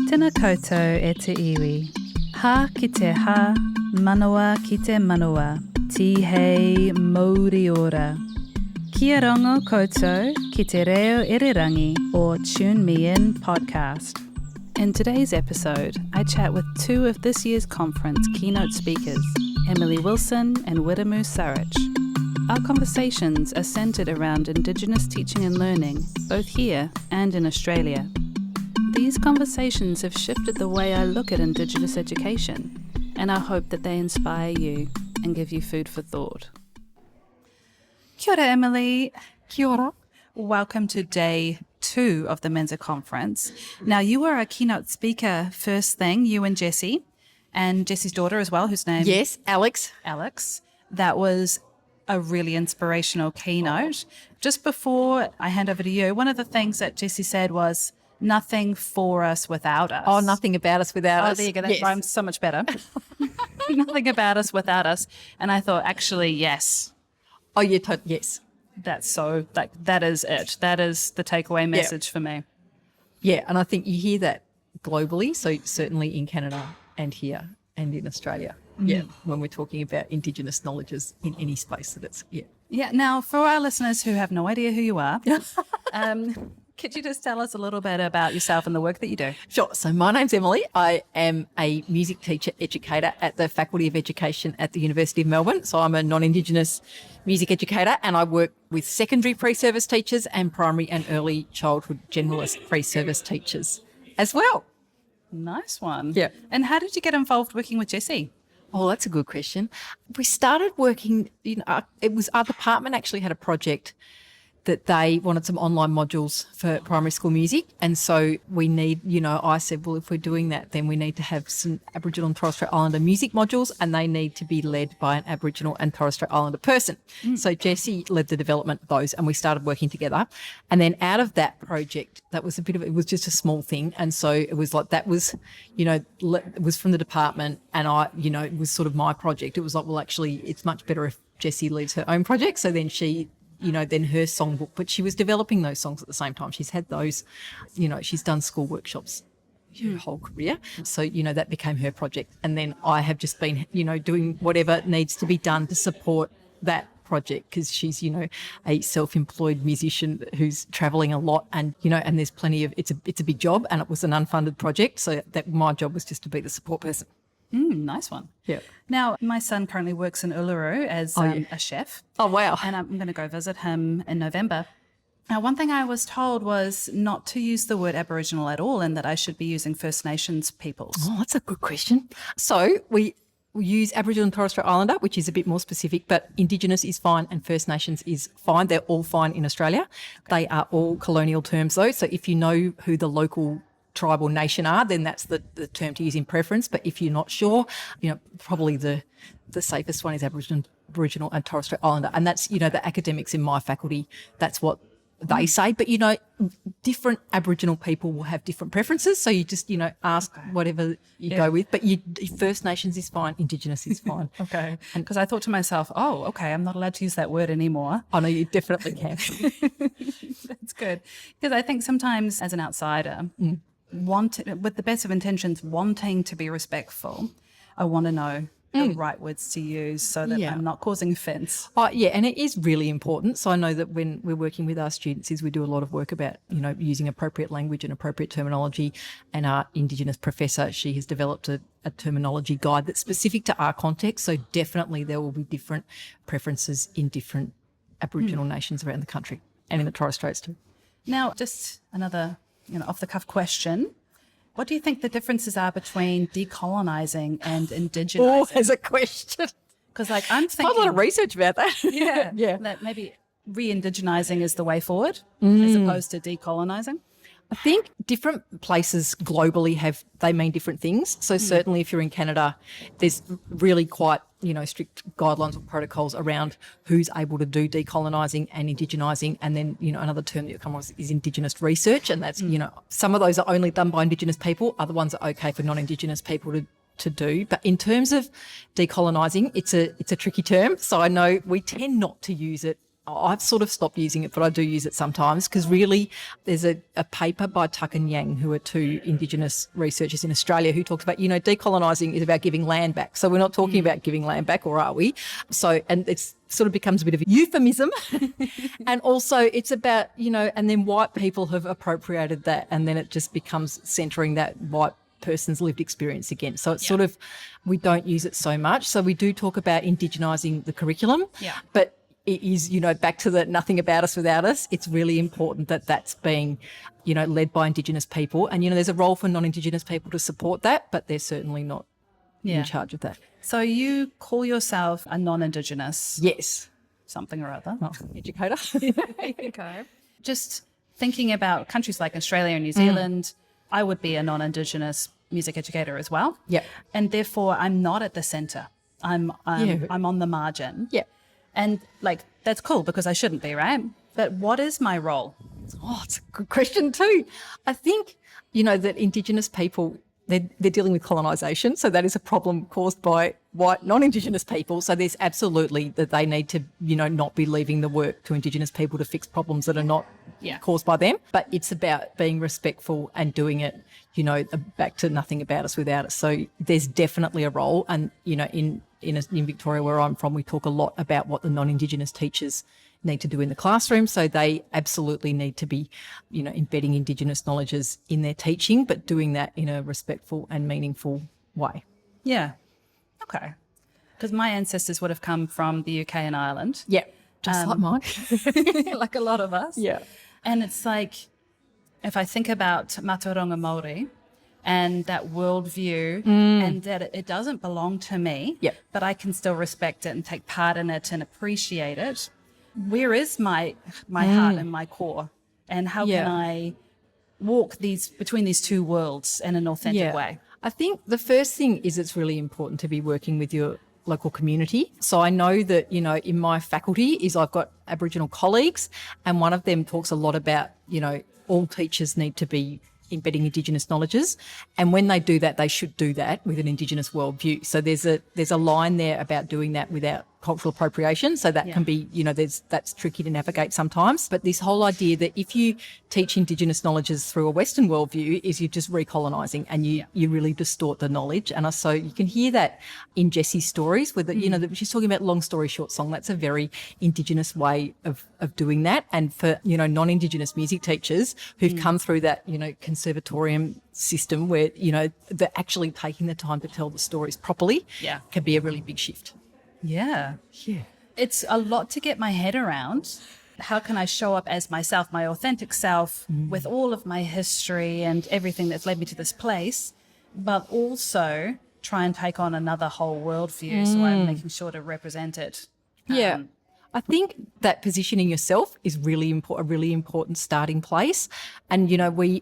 Tēnā koutou e te iwi. Ha ki te ha, manawa ki te manawa. Tihei mauri ora. Kia rongo koutou ki te reo irirangi or Tune Me In podcast. In today's episode, I chat with two of this year's conference keynote speakers, Emily Wilson and Wiremu Sarich. Our conversations are centred around Indigenous teaching and learning, both here and in Australia. These conversations have shifted the way I look at Indigenous education, and I hope that they inspire you and give you food for thought. Kia ora, Emily. Kia ora. Welcome to day 2 of the Mensa Conference. Now, you were a keynote speaker first thing, you and Jessie, and Jessie's daughter as well, whose name? Yes, Alex. Alex. That was a really inspirational keynote. Just before I hand over to you, one of the things that Jessie said was, nothing for us without us. Oh, nothing about us without us. Oh, there you go. That rhymes so much better. Nothing about us without us. And I thought, actually, yes. Oh, yeah, yes. That's so, that is it. That is the takeaway message for me. Yeah, and I think you hear that globally, so certainly in Canada and here and in Australia. Yeah, when we're talking about Indigenous knowledges in any space that it's, Yeah, now for our listeners who have no idea who you are, could you just tell us a little bit about yourself and the work that you do? Sure. So my name's Emily. I am a music teacher educator at the Faculty of Education at the University of Melbourne. So I'm a non-Indigenous music educator and I work with secondary pre-service teachers and primary and early childhood generalist pre-service teachers as well. Nice one. Yeah. And how did you get involved working with Jessie? Oh, that's a good question. We started working, it was our department actually had a project that they wanted some online modules for primary school music. And so we need, I said, well, if we're doing that, then we need to have some Aboriginal and Torres Strait Islander music modules and they need to be led by an Aboriginal and Torres Strait Islander person. So Jessie led the development of those and we started working together. And then out of that project, it was just a small thing. And so it was like, that was, it was from the department and it was sort of my project. It was like, well, actually, it's much better if Jessie leads her own project. So then she then her songbook, but she was developing those songs at the same time. She's had those, she's done school workshops her whole career. So, that became her project. And then I have just been, doing whatever needs to be done to support that project because she's, a self-employed musician who's travelling a lot and, and there's plenty of, it's a big job and it was an unfunded project. So that my job was just to be the support person. Nice one. Yeah. Now, my son currently works in Uluru as a chef. Oh, wow. And I'm going to go visit him in November. Now, one thing I was told was not to use the word Aboriginal at all and that I should be using First Nations peoples. Oh, that's a good question. So we use Aboriginal and Torres Strait Islander, which is a bit more specific, but Indigenous is fine and First Nations is fine. They're all fine in Australia. Okay. They are all colonial terms, though. So if you know who the local tribal nation are, then that's the term to use in preference. But if you're not sure, probably the safest one is Aboriginal and Torres Strait Islander. And that's, the academics in my faculty, that's what they say. But, different Aboriginal people will have different preferences. So you just, ask whatever you go with. But First Nations is fine, Indigenous is fine. Okay. Because I thought to myself, oh, okay, I'm not allowed to use that word anymore. Oh, no, you definitely can. That's good. Because I think sometimes as an outsider, with the best of intentions, wanting to be respectful, I want to know the right words to use so that I'm not causing offence. Oh, yeah, and it is really important. So I know that when we're working with our students we do a lot of work about, using appropriate language and appropriate terminology. And our Indigenous professor, she has developed a terminology guide that's specific to our context. So definitely there will be different preferences in different Aboriginal nations around the country and in the Torres Straits too. Now, just another off-the-cuff question. What do you think the differences are between decolonising and indigenising? Oh, there's a question. Because, I'm thinking... a lot of research about that. Yeah. That maybe re-indigenising is the way forward as opposed to decolonising. I think different places globally they mean different things. So certainly if you're in Canada, there's really quite, strict guidelines or protocols around who's able to do decolonising and indigenising. And then, another term that you'll come across is Indigenous research. And that's, some of those are only done by Indigenous people. Other ones are okay for non-Indigenous people to do. But in terms of decolonising, it's a tricky term. So I know we tend not to use it I've sort of stopped using it, but I do use it sometimes because really there's a paper by Tuck and Yang, who are two Indigenous researchers in Australia, who talks about, decolonising is about giving land back. So we're not talking about giving land back, or are we? So, and it's sort of becomes a bit of a euphemism. And also it's about, and then white people have appropriated that, and then it just becomes centering that white person's lived experience again. So it's sort of, we don't use it so much. So we do talk about indigenising the curriculum, but it is, back to the nothing about us without us. It's really important that that's being, led by Indigenous people. And, there's a role for non-Indigenous people to support that, but they're certainly not in charge of that. So you call yourself a non-Indigenous? Yes. Something or other. Oh, educator. Okay. Just thinking about countries like Australia and New Zealand, I would be a non-Indigenous music educator as well. Yeah. And therefore I'm not at the centre. I'm on the margin. Yeah. And that's cool because I shouldn't be, right? But what is my role? Oh, it's a good question too. I think, that Indigenous people, they're dealing with colonisation. So that is a problem caused by white non-Indigenous people. So there's absolutely that they need to, not be leaving the work to Indigenous people to fix problems that are not caused by them. But it's about being respectful and doing it, back to nothing about us without us. So there's definitely a role. And, in Victoria, where I'm from, we talk a lot about what the non-Indigenous teachers need to do in the classroom. So they absolutely need to be, embedding Indigenous knowledges in their teaching, but doing that in a respectful and meaningful way. Yeah. Okay. Because my ancestors would have come from the UK and Ireland. Yeah. Just like mine. Like a lot of us. Yeah. And it's like, if I think about Mātauranga Māori and that worldview and that it doesn't belong to me, but I can still respect it and take part in it and appreciate it, where is my heart and my core? And how can I walk between these two worlds in an authentic way? I think the first thing is it's really important to be working with your local community. So I know that, in my faculty I've got Aboriginal colleagues, and one of them talks a lot about, all teachers need to be embedding Indigenous knowledges, and when they do that, they should do that with an Indigenous worldview. So there's a line there about doing that without cultural appropriation. So that can be, that's tricky to navigate sometimes. But this whole idea that if you teach Indigenous knowledges through a Western worldview is you're just recolonising, and you really distort the knowledge. And so you can hear that in Jessie's stories with she's talking about long story short song. That's a very Indigenous way of doing that. And for, non-Indigenous music teachers who've come through that, conservatorium system where, they're actually taking the time to tell the stories properly can be a really big shift. Yeah. It's a lot to get my head around. How can I show up as myself, my authentic self, with all of my history and everything that's led me to this place, but also try and take on another whole worldview, so I'm making sure to represent it. I think that positioning yourself is a really important starting place. And,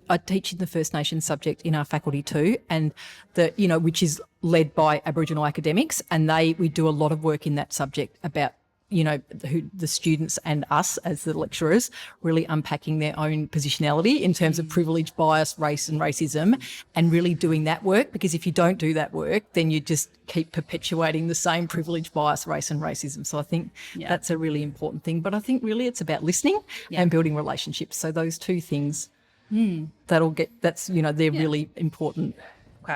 I teach in the First Nations subject in our faculty too, and which is led by Aboriginal academics, and we do a lot of work in that subject about, who the students and us as the lecturers really unpacking their own positionality in terms of privilege, bias, race and racism, and really doing that work, because if you don't do that work, then you just keep perpetuating the same privilege, bias, race and racism. So I think that's a really important thing. But I think really it's about listening and building relationships. So those two things, they're really important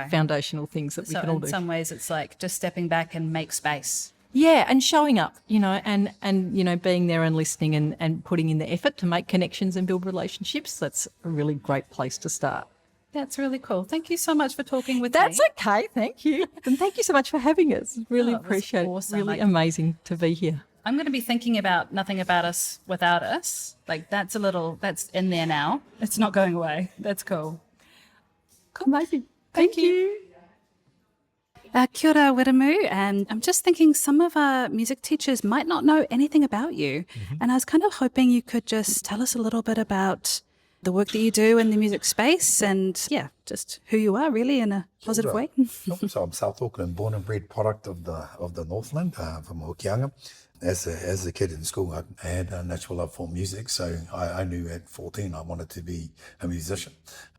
foundational things that we can all do. In some ways it's like just stepping back and make space. Yeah, and showing up, and being there and listening and putting in the effort to make connections and build relationships. That's a really great place to start. That's really cool. Thank you so much for talking with me. That's okay. Thank you. And thank you so much for having us. Really appreciate it. Awesome. Really amazing to be here. I'm going to be thinking about nothing about us without us. That's in there now. It's not going away. That's cool. Amazing. Thank you. Kia ora, Wiremu. And I'm just thinking some of our music teachers might not know anything about you. And I was kind of hoping you could just tell us a little bit about the work that you do in the music space and, just who you are really in a positive way. So I'm South Auckland, born and bred product of the Northland, from Hokianga. As a kid in school, I had a natural love for music, so I knew at 14 I wanted to be a musician.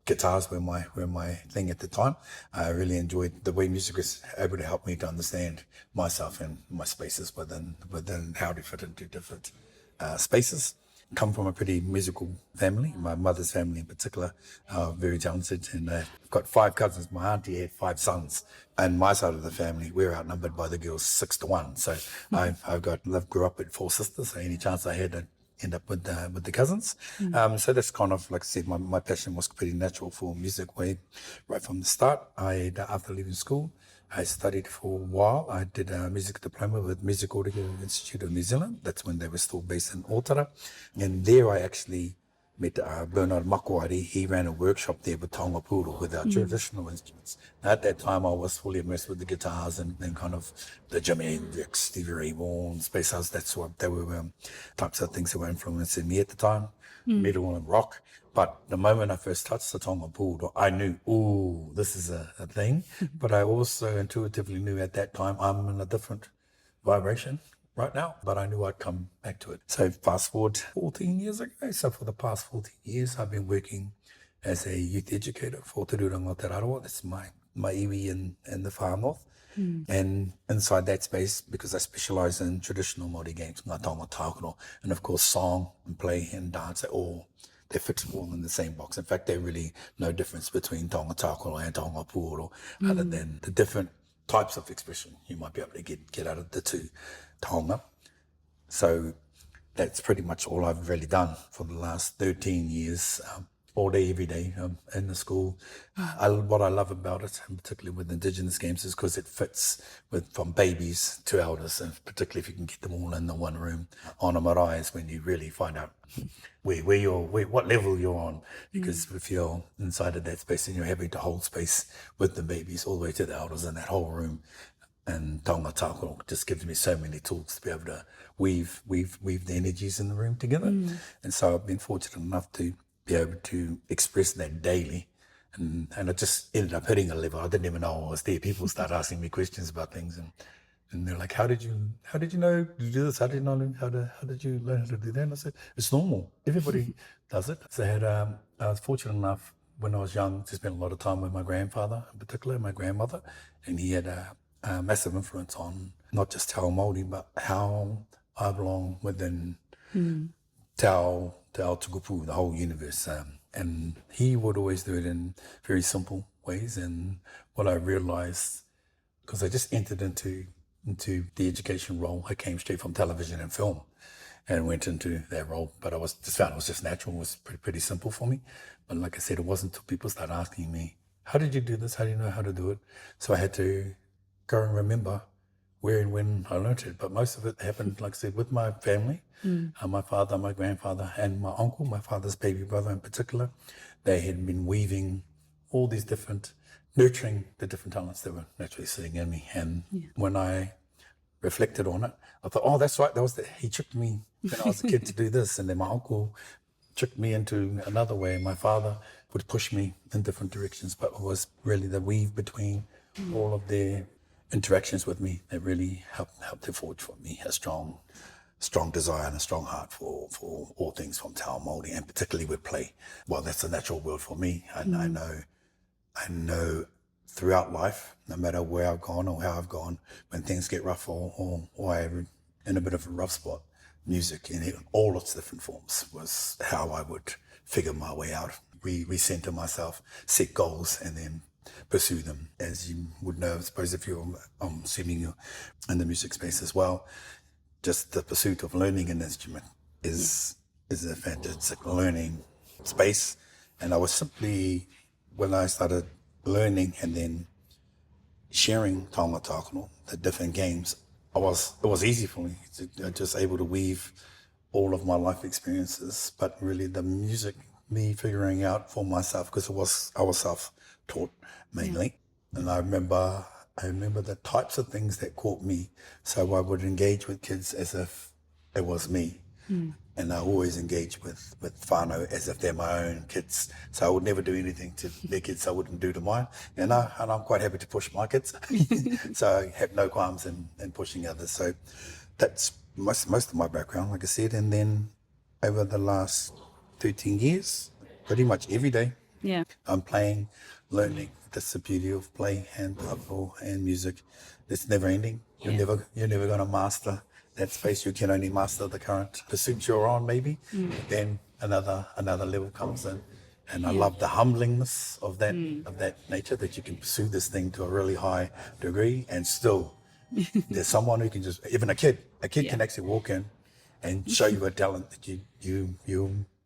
Guitars were my thing at the time. I really enjoyed the way music was able to help me to understand myself and my spaces within how to fit into different spaces. Come from a pretty musical family. My mother's family in particular are very talented, and I've got 5 cousins. My auntie had 5 sons, and my side of the family, we're outnumbered by the girls 6-1. So I've grew up with 4 sisters. So any chance I had, I'd end up with the cousins. So that's kind of, like I said, my passion was pretty natural for music right from the start. After leaving school, I studied for a while. I did a music diploma with Music Audio Institute of New Zealand. That's when they were still based in Otara. And there I actually met Bernard Makuari. He ran a workshop there with Taonga Puro with our traditional instruments. Now, at that time, I was fully immersed with the guitars and kind of the Jimi Hendrix, Stevie Ray Vaughan, Space House. They were types of things that were influencing me at the time, metal and rock. But the moment I first touched the Taonga Puro, I knew, ooh, this is a thing. But I also intuitively knew at that time I'm in a different vibration right now, but I knew I'd come back to it. So fast forward 14 years ago. So for the past 14 years, I've been working as a youth educator for Te Ruranga Te Raroa. That's my iwi in the far north. And inside that space, because I specialize in traditional Māori games, ngā taonga tākaro, and of course song and play and dance, they fit all in the same box. In fact, there's really no difference between taonga tākaro and taonga pūoro, other than the different types of expression you might be able to get out of the 2 taonga. So that's pretty much all I've really done for the last 13 years, all day, every day in the school. What I love about it, and particularly with indigenous games, is because it fits from babies to elders, and particularly if you can get them all in the one room on a marae is when you really find out what level you're on. Because if you're inside of that space and you're having to hold space with the babies all the way to the elders in that whole room, and taonga tākaro just gives me so many tools to be able to weave the energies in the room together. And so I've been fortunate enough to be able to express that daily. And I just ended up hitting a level. I didn't even know I was there. People start asking me questions about things, and they're like, how did you know to do this? How did you know how did you learn how to do that? And I said, it's normal. Everybody does it. So I was fortunate enough when I was young to spend a lot of time with my grandfather, in particular, my grandmother, and he had a massive influence on not just Te Ao Māori, but how I belong within Te Ao Tukupu, the whole universe. And he would always do it in very simple ways. And what I realized, because I just entered into the education role, I came straight from television and film and went into that role. But I just found it was just natural. It was pretty simple for me. But like I said, it wasn't until people started asking me, how did you do this? How do you know how to do it? So I had to go and remember where and when I learned it. But most of it happened, like I said, with my family, my father, my grandfather, and my uncle, my father's baby brother in particular. They had been weaving all these nurturing the different talents that were naturally sitting in me. And when I reflected on it, I thought, oh, that's right. He tricked me when I was a kid to do this. And then my uncle tricked me into another way. And my father would push me in different directions. But it was really the weave between all of their interactions with me that really helped to forge for me a strong desire and a strong heart for all things from Te Ao Māori, and particularly with play. Well, that's a natural world for me. And I know throughout life, no matter where I've gone or how I've gone, when things get rough or I'm in a bit of a rough spot, music in all its different forms was how I would figure my way out. Recenter myself, set goals, and then pursue them. As you would know, I suppose if you're assuming you're in the music space as well, just the pursuit of learning an instrument is a fantastic learning space. And I was simply, when I started learning and then sharing taonga tākaro, the different games, it was easy for me to just able to weave all of my life experiences, but really the music, me figuring out for myself, because I was self-taught mainly. And I remember the types of things that caught me. So I would engage with kids as if it was me. And I always engage with whānau as if they're my own kids. So I would never do anything to their kids I wouldn't do to mine. And I'm quite happy to push my kids. So I have no qualms in pushing others. So that's most of my background, like I said. And then over the last 13 years, pretty much every day, I'm playing, learning. That's the beauty of play and alcohol and music. It's never ending. You're never going to master that space. You can only master the current pursuit you're on, maybe. But then another level comes in. And I love the humblingness of that nature, that you can pursue this thing to a really high degree, and still there's someone who can just, even a kid can actually walk in and show you a talent that you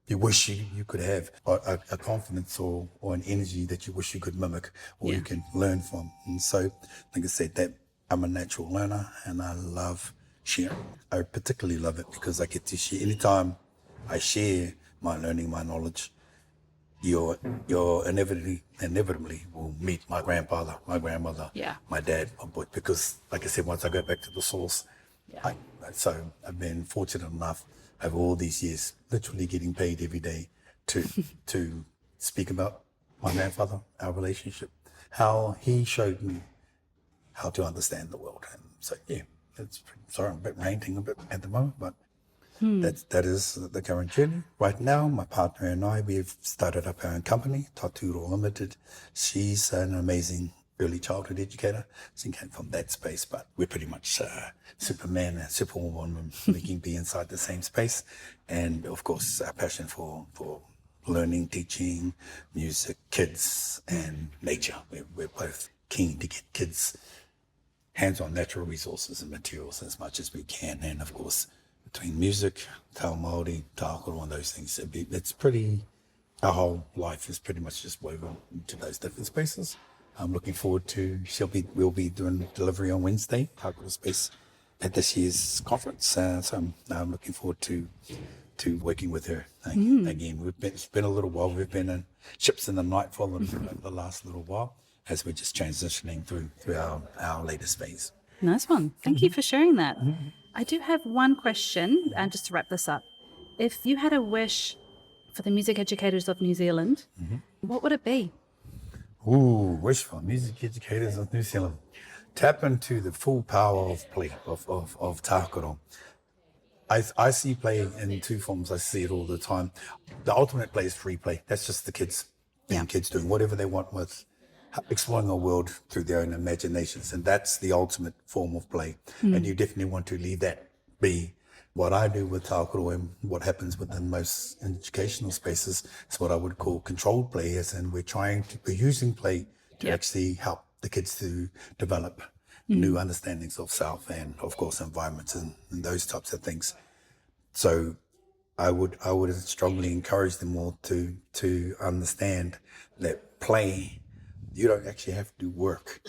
wish you could have, or a confidence or an energy that you wish you could mimic, or you can learn from. And so, like I said, that I'm a natural learner and I love sharing. I particularly love it because I get to share. Anytime I share my learning, my knowledge, you're inevitably will meet my grandfather, my grandmother, my dad, my boy, because like I said, once I go back to the source, so I've been fortunate enough over all these years, literally getting paid every day to speak about my grandfather, our relationship, how he showed me how to understand the world. And so sorry, I'm a bit ranting a bit at the moment, but that is the current journey. Right now, my partner and I, we've started up our own company, Taturo Limited. She's an amazing early childhood educator. She came from that space, but we're pretty much Superman and Superwoman. We can be inside the same space. And of course, our passion for learning, teaching, music, kids, and nature. We're both keen to get kids hands on natural resources and materials as much as we can. And of course, between music, Tau Māori, Tākoro, and those things, it's pretty, our whole life is pretty much just woven into those different spaces. I'm looking forward to, we'll be doing delivery on Wednesday, Tākoro Space, at this year's conference. So I'm looking forward to working with her again. It's been a little while. We've been in ships in the night for the last little while as we're just transitioning through our latest phase. Nice one. Thank you for sharing that. I do have one question, and just to wrap this up. If you had a wish for the music educators of New Zealand, what would it be? Wish for music educators of New Zealand. Tap into the full power of play, of tākoro. I see play in two forms. I see it all the time. The ultimate play is free play. That's just the kids being kids doing whatever they want with exploring the world through their own imaginations, and that's the ultimate form of play. And you definitely want to leave that be. What I do with tākoro and what happens within most educational spaces is what I would call controlled play, as in we're using play to actually help the kids to develop new understandings of self and of course environments and those types of things. So I would strongly encourage them all to understand that play, you don't actually have to do work.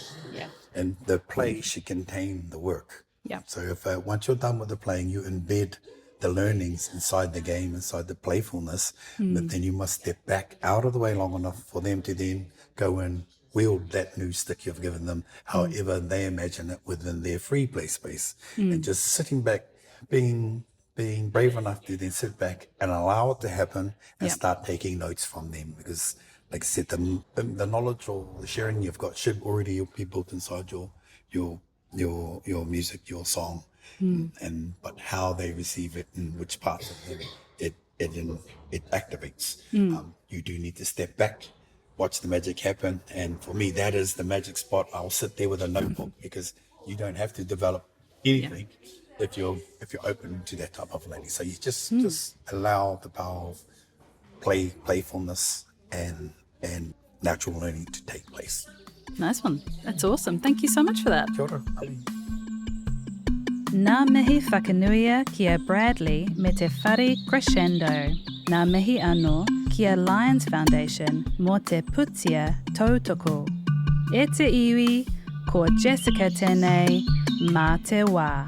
And the play should contain the work. So if once you're done with the playing, you embed the learnings inside the game, inside the playfulness, but then you must step back out of the way long enough for them to then go and wield that new stick you've given them, however they imagine it within their free play space. And just sitting back, being brave enough to then sit back and allow it to happen and start taking notes from them, because like I said, the knowledge or the sharing you've got should already be built inside your music, your song, but how they receive it and which parts of it activates. You do need to step back, watch the magic happen, and for me that is the magic spot. I'll sit there with a notebook, because you don't have to develop anything if you're open to that type of learning. So you just allow the power of playfulness and natural learning to take place. Nice one. That's awesome. Thank you so much for that. Kia ora. Nā mihi whakanuia kia Bradley me te whare crescendo. Nā mihi anō kia Lions Foundation mō te putia tautoko. E te iwi, ko Jessica tēnei, mā te wā.